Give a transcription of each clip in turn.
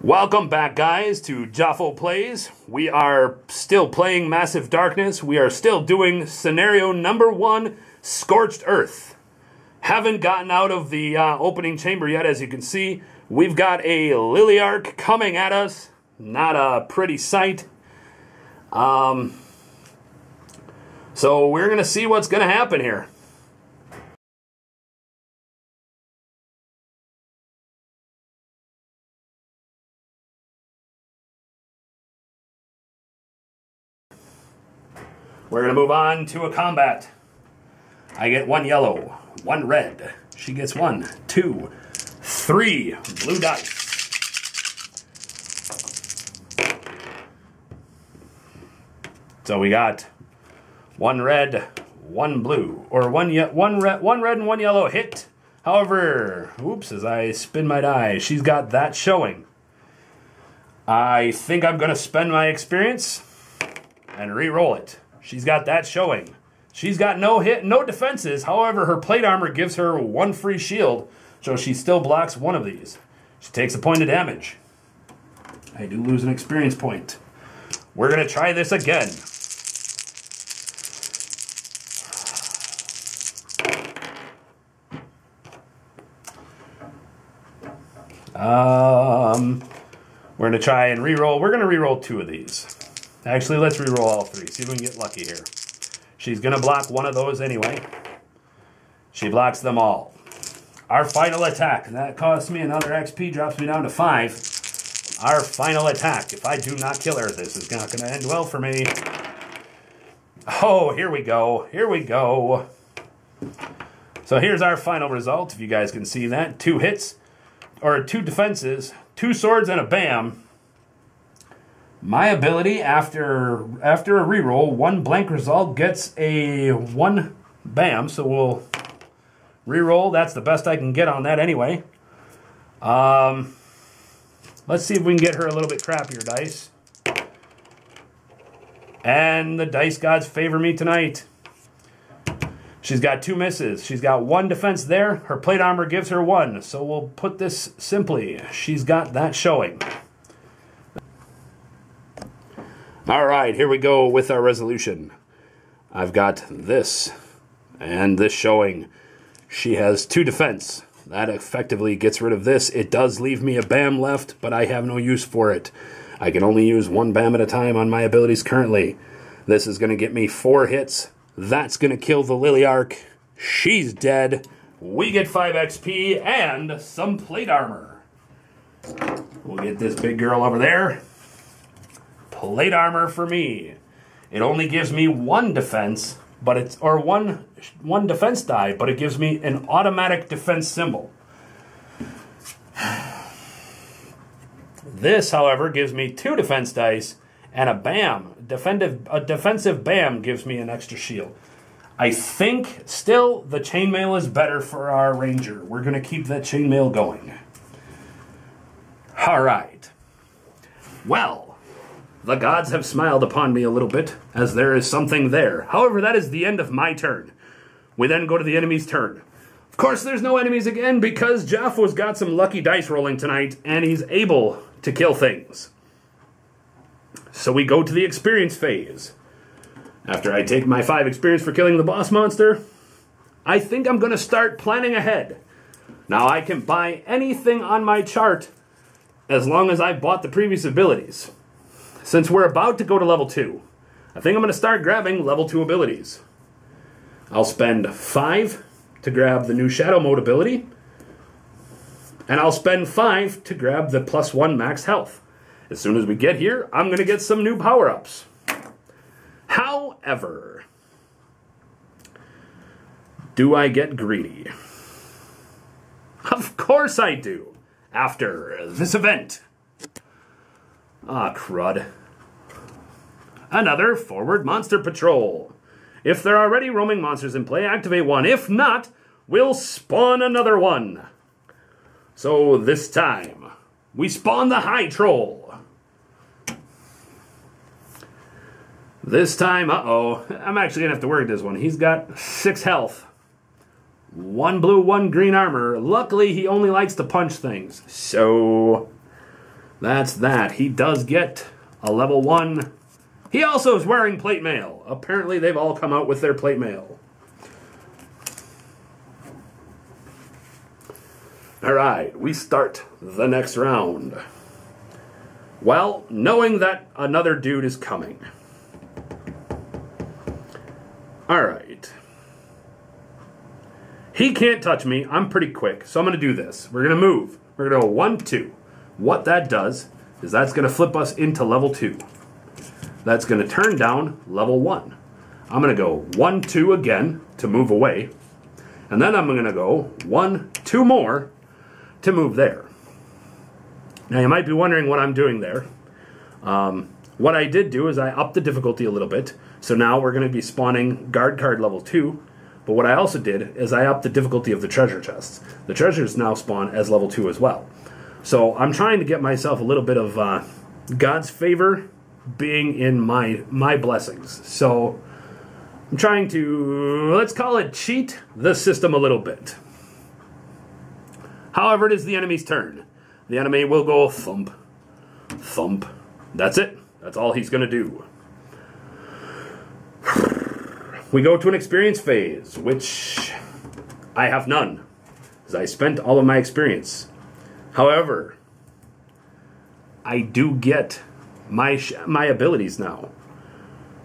Welcome back, guys, to Jaffo Plays. We are still playing Massive Darkness. We are still doing scenario number 1, Scorched Earth. Haven't gotten out of the opening chamber yet, as you can see. We've got a Liliarch coming at us. Not a pretty sight. So we're going to see what's going to happen here. We're going to move on to a combat. I get 1 yellow, 1 red. She gets 1, 2, 3 blue dice. So we got 1 red, 1 blue, or one red and 1 yellow hit. However, oops, as I spin my die, she's got that showing. I think I'm going to spend my experience and re-roll it. She's got that showing. She's got no hit, no defenses. However, her plate armor gives her 1 free shield, so she still blocks 1 of these. She takes a point of damage. I do lose an experience point. We're going to try this again. We're going to try and re-roll. We're going to re-roll 2 of these. Actually, let's re-roll all 3. See if we can get lucky here. She's going to block 1 of those anyway. She blocks them all. Our final attack. That costs me another XP, drops me down to 5. Our final attack. If I do not kill her, this is not going to end well for me. Oh, here we go. Here we go. So here's our final result, if you guys can see that. 2 hits, or 2 defenses, 2 swords, and a bam. My ability, after a reroll, 1 blank result gets a 1 bam, so we'll reroll. That's the best I can get on that anyway. Let's see if we can get her a little bit crappier dice. And the dice gods favor me tonight. She's got 2 misses. She's got 1 defense there. Her plate armor gives her 1, so we'll put this simply. She's got that showing. All right, here we go with our resolution. I've got this and this showing. She has 2 defense. That effectively gets rid of this. It does leave me a BAM left, but I have no use for it. I can only use 1 BAM at a time on my abilities currently. This is going to get me 4 hits. That's going to kill the Liliarch. She's dead. We get 5 XP and some plate armor. We'll get this big girl over there. Plate armor for me. It only gives me 1 defense, but it's one defense die, but it gives me an automatic defense symbol. This, however, gives me 2 defense dice and a BAM. A defensive BAM gives me an extra shield. I think still the chainmail is better for our ranger. We're going to keep that chainmail going. All right. Well, the gods have smiled upon me a little bit, as there is something there. However, that is the end of my turn. We then go to the enemy's turn. Of course, there's no enemies again, because Jaffo's got some lucky dice rolling tonight, and he's able to kill things. So we go to the experience phase. After I take my 5 experience for killing the boss monster, I think I'm going to start planning ahead. Now, I can buy anything on my chart as long as I've bought the previous abilities. Since we're about to go to level 2, I think I'm going to start grabbing level 2 abilities. I'll spend 5 to grab the new Shadow Mode ability, and I'll spend 5 to grab the +1 max health. As soon as we get here, I'm going to get some new power-ups. However, do I get greedy? Of course I do, after this event. Ah, crud. Another forward monster patrol. If there are already roaming monsters in play, activate 1. If not, we'll spawn another one. So this time, we spawn the High Troll. This time, uh-oh, I'm actually going to have to work this one. He's got 6 health. 1 blue, 1 green armor. Luckily, he only likes to punch things. So That's that. He does get a level 1. He also is wearing plate mail. Apparently they've all come out with their plate mail. Alright, we start the next round. Well, knowing that another dude is coming. Alright. He can't touch me. I'm pretty quick, so I'm going to do this. We're going to move. We're going to go 1, 2. What that does is that's going to flip us into level 2. That's going to turn down level 1. I'm going to go 1, 2 again to move away. And then I'm going to go 1, 2 more to move there. Now you might be wondering what I'm doing there. What I did do is I upped the difficulty a little bit. So now we're going to be spawning guard card level 2. But what I also did is I upped the difficulty of the treasure chests. The treasures now spawn as level 2 as well. So I'm trying to get myself a little bit of God's favor being in my blessings. So I'm trying to, let's call it, cheat the system a little bit. However, it is the enemy's turn. The enemy will go thump, thump. That's it. That's all he's going to do. We go to an experience phase, which I have none, as I spent all of my experience. However, I do get my abilities now.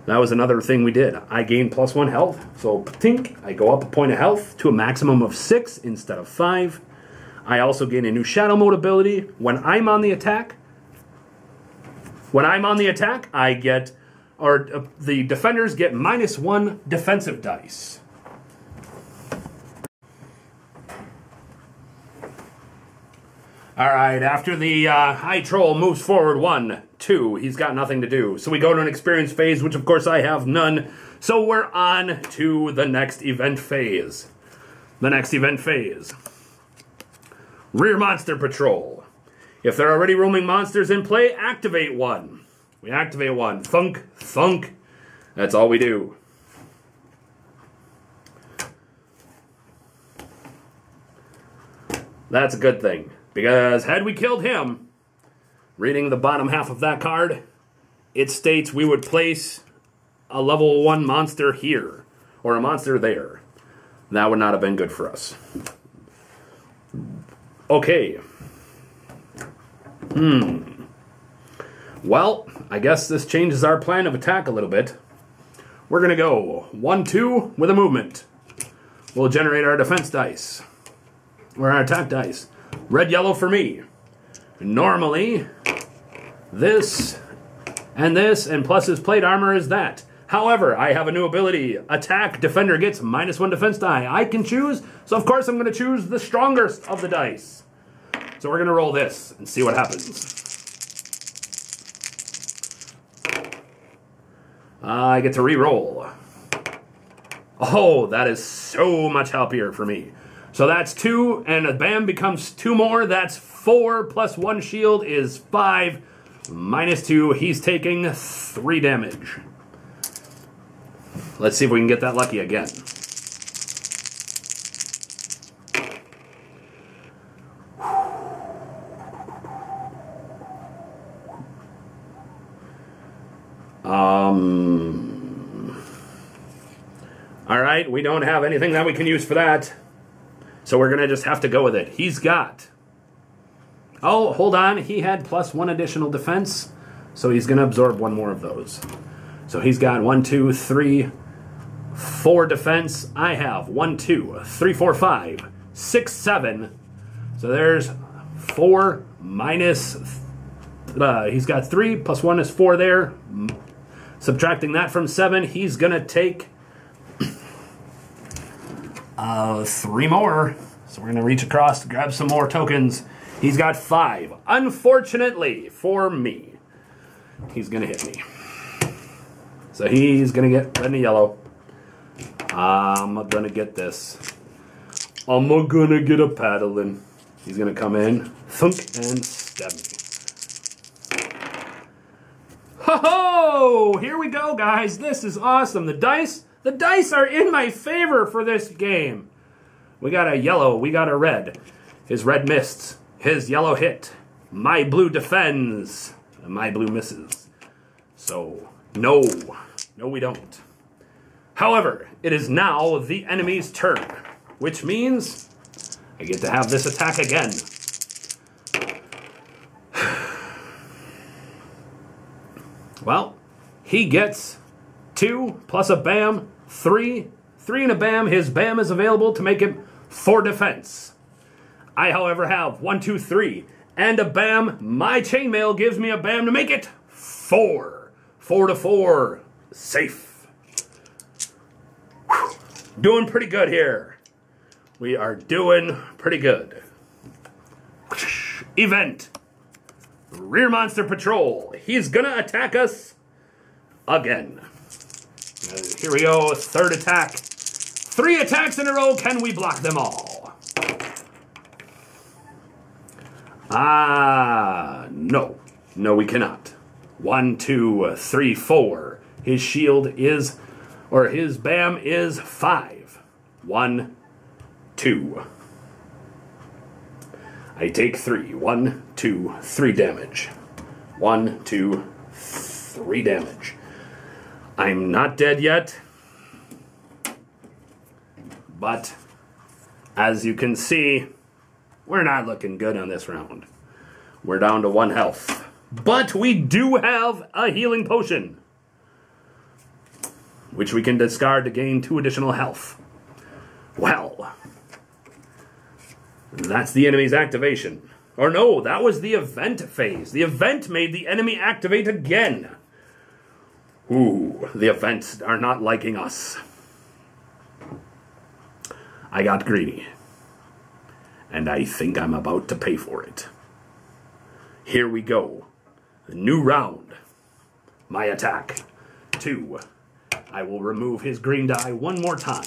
That was another thing we did. I gained +1 health, so tink, I go up a point of health to a maximum of 6 instead of 5. I also gain a new shadow mode ability. When I'm on the attack, I get, or the defenders get -1 defensive dice. Alright, after the high troll moves forward 1, 2, he's got nothing to do. So we go to an experience phase, which of course I have none. So we're on to the next event phase. The next event phase. Rear monster patrol. If there are already roaming monsters in play, activate 1. We activate 1. Thunk, thunk. That's all we do. That's a good thing. Because had we killed him, reading the bottom half of that card, it states we would place a level 1 monster here, or a monster there. That would not have been good for us. Okay. Well, I guess this changes our plan of attack a little bit. We're going to go 1, 2 with a movement. We'll generate our defense dice, or our attack dice. Red, yellow for me. Normally, this, and plus his plate armor is that. However, I have a new ability. Attack, defender gets -1 defense die. I can choose, so of course I'm going to choose the strongest of the dice. So we're going to roll this and see what happens. I get to re-roll. Oh, that is so much happier for me. So that's 2, and a bam becomes 2 more. That's 4 plus 1 shield is 5. -2, he's taking 3 damage. Let's see if we can get that lucky again. Alright, we don't have anything that we can use for that. So we're going to just have to go with it. He's got... Oh, hold on. He had +1 additional defense. So he's going to absorb 1 more of those. So he's got 1, 2, 3, 4 defense. I have 1, 2, 3, 4, 5, 6, 7. So there's 4 minus... he's got 3 plus 1 is 4 there. Subtracting that from 7, he's going to take 3 more. So we're going to reach across to grab some more tokens. He's got 5. Unfortunately for me, he's going to hit me. So he's going to get red and yellow. I'm going to get this. I'm going to get a paddling. He's going to come in, thunk, and stab me. Ho-ho! Here we go, guys. This is awesome. The dice are in my favor for this game. We got a yellow. We got a red. His red missed. His yellow hit. My blue defends. My blue misses. So, no. No, we don't. However, it is now the enemy's turn, which means I get to have this attack again. Well, he gets 2 plus a bam, 3. 3 and a bam. His bam is available to make him 4 defense. I, however, have 1, 2, 3, and a bam. My chainmail gives me a bam to make it 4. 4 to 4. Safe. Whew. Doing pretty good here. We are doing pretty good. Event. Rear Monster Patrol. He's gonna attack us again. Here we go. 3rd attack. 3 attacks in a row. Can we block them all? No. No, we cannot. 1, 2, 3, 4. His shield is, or his bam is 5. 1, 2. I take 3. 1, 2, 3 damage. 1, 2, 3 damage. I'm not dead yet. But, as you can see, we're not looking good on this round. We're down to 1 health. But we do have a healing potion, which we can discard to gain 2 additional health. Well, that's the enemy's activation. Or no, that was the event phase. The event made the enemy activate again. Ooh, the events are not liking us. I got greedy. And I think I'm about to pay for it. Here we go. The new round. My attack. 2. I will remove his green die 1 more time.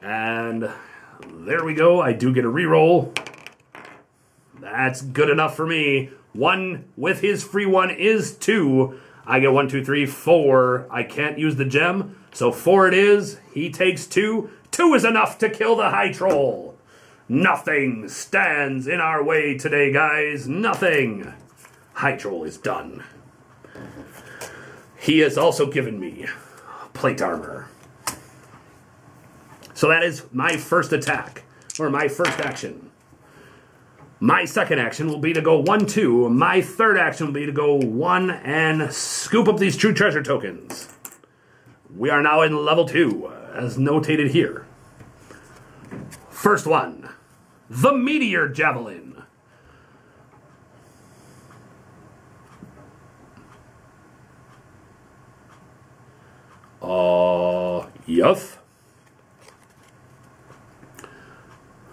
And there we go. I do get a reroll. That's good enough for me. 1 with his free 1 is 2. I get 1, 2, 3, 4. I can't use the gem, so 4 it is. He takes 2. 2 is enough to kill the High Troll. Nothing stands in our way today, guys. Nothing. High Troll is done. He has also given me plate armor. So that is my first attack, or my first action. My second action will be to go 1, 2. My third action will be to go 1 and scoop up these true treasure tokens. We are now in level 2, as notated here. First one, the Meteor Javelin. Yes.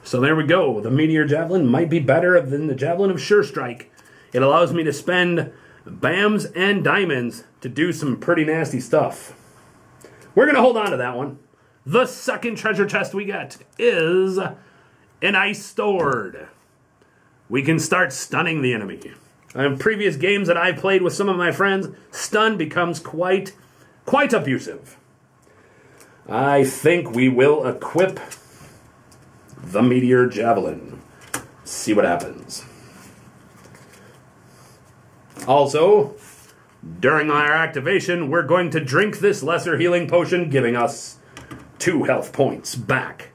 So there we go. The Meteor Javelin might be better than the Javelin of Sure Strike. It allows me to spend BAMs and diamonds to do some pretty nasty stuff. We're going to hold on to that one. The second treasure chest we get is an Ice Sword. We can start stunning the enemy. In previous games that I've played with some of my friends, stun becomes quite abusive. I think we will equip the Meteor Javelin. See what happens. Also, during our activation, we're going to drink this lesser healing potion, giving us 2 health points back.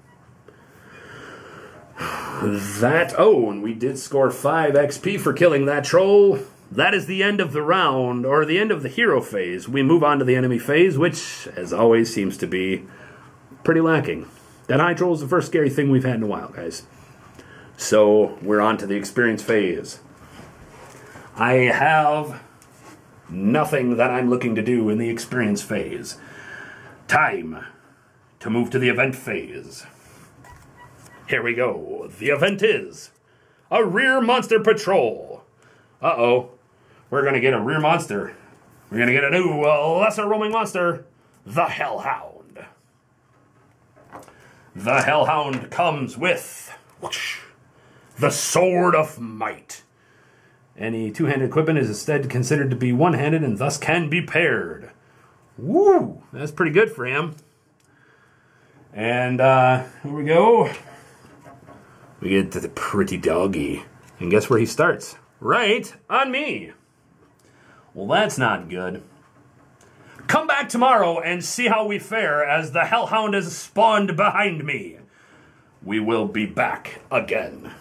And we did score 5 XP for killing that troll. That is the end of the round, or the end of the hero phase. We move on to the enemy phase, which, as always, seems to be pretty lacking. That High Troll is the first scary thing we've had in a while, guys. So, we're on to the experience phase. I have nothing that I'm looking to do in the experience phase. Time to move to the event phase. Here we go. The event is a Rear Monster Patrol. Uh-oh. We're going to get a Rear Monster. We're going to get a new, lesser roaming monster, the Hellhound. The Hellhound comes with the Sword of Might. Any two-handed equipment is instead considered to be one-handed and thus can be paired. Woo! That's pretty good for him. And here we go. We get to the pretty doggy. And guess where he starts? Right on me. Well, that's not good. Come back tomorrow and see how we fare as the Hellhound has spawned behind me. We will be back again.